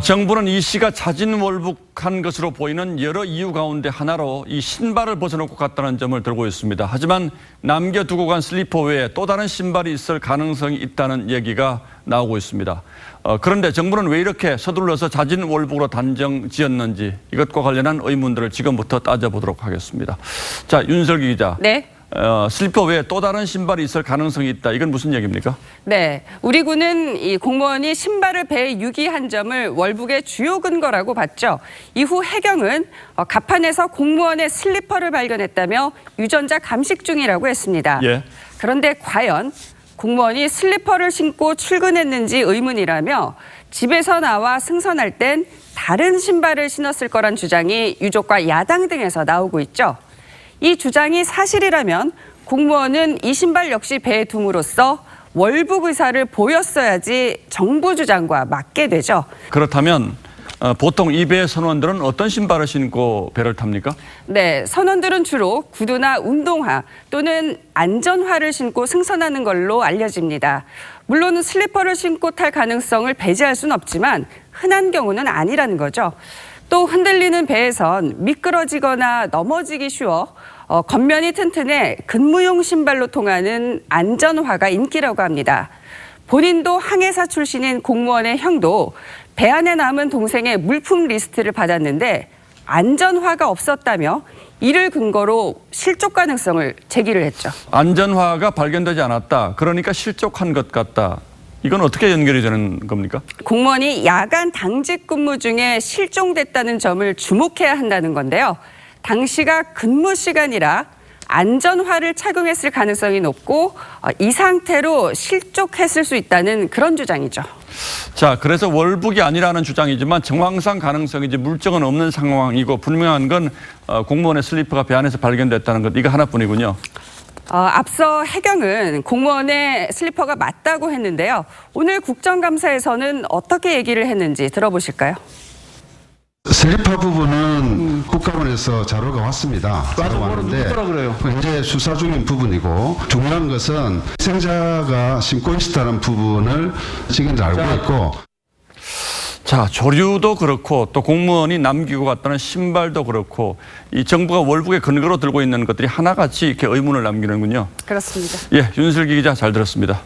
정부는 이 씨가 자진월북한 것으로 보이는 여러 이유 가운데 하나로 이 신발을 벗어놓고 갔다는 점을 들고 있습니다. 하지만 남겨두고 간 슬리퍼 외에 또 다른 신발이 있을 가능성이 있다는 얘기가 나오고 있습니다. 그런데 정부는 왜 이렇게 서둘러서 자진월북으로 단정 지었는지 이것과 관련한 의문들을 지금부터 따져보도록 하겠습니다. 자, 윤설기 기자. 네. 슬리퍼 외에 또 다른 신발이 있을 가능성이 있다. 이건 무슨 얘기입니까? 네, 우리 군은 이 공무원이 신발을 배에 유기한 점을 월북의 주요 근거라고 봤죠. 이후 해경은 갑판에서 공무원의 슬리퍼를 발견했다며 유전자 감식 중이라고 했습니다. 예. 그런데 과연 공무원이 슬리퍼를 신고 출근했는지 의문이라며 집에서 나와 승선할 땐 다른 신발을 신었을 거란 주장이 유족과 야당 등에서 나오고 있죠. 이 주장이 사실이라면 공무원은 이 신발 역시 배에 둠으로써 월북 의사를 보였어야지 정부 주장과 맞게 되죠. 그렇다면 보통 이 배의 선원들은 어떤 신발을 신고 배를 탑니까? 네, 선원들은 주로 구두나 운동화 또는 안전화를 신고 승선하는 걸로 알려집니다. 물론 슬리퍼를 신고 탈 가능성을 배제할 수는 없지만 흔한 경우는 아니라는 거죠. 또 흔들리는 배에선 미끄러지거나 넘어지기 쉬워 겉면이 튼튼해 근무용 신발로 통하는 안전화가 인기라고 합니다. 본인도 항해사 출신인 공무원의 형도 배 안에 남은 동생의 물품 리스트를 받았는데 안전화가 없었다며 이를 근거로 실족 가능성을 제기를 했죠. 안전화가 발견되지 않았다. 그러니까 실족한 것 같다. 이건 어떻게 연결이 되는 겁니까? 공무원이 야간 당직 근무 중에 실종됐다는 점을 주목해야 한다는 건데요. 당시가 근무 시간이라 안전화를 착용했을 가능성이 높고 이 상태로 실족했을 수 있다는 그런 주장이죠. 자, 그래서 월북이 아니라는 주장이지만 정황상 가능성이 이제 물증은 없는 상황이고 분명한 건 공무원의 슬리퍼가 배 안에서 발견됐다는 것 이거 하나뿐이군요. 앞서 해경은 공무원의 슬리퍼가 맞다고 했는데요. 오늘 국정감사에서는 어떻게 얘기를 했는지 들어보실까요? 슬리퍼 부분은 국가원에서 자료가 왔습니다. 자료가 왔는데 현재 수사 중인 부분이고 중요한 것은 희생자가 신고 있었다는 부분을 지금 알고 있고. 자, 조류도 그렇고 또 공무원이 남기고 갔다는 신발도 그렇고 이 정부가 월북의 근거로 들고 있는 것들이 하나같이 이렇게 의문을 남기는군요. 그렇습니다. 예, 윤슬기 기자 잘 들었습니다.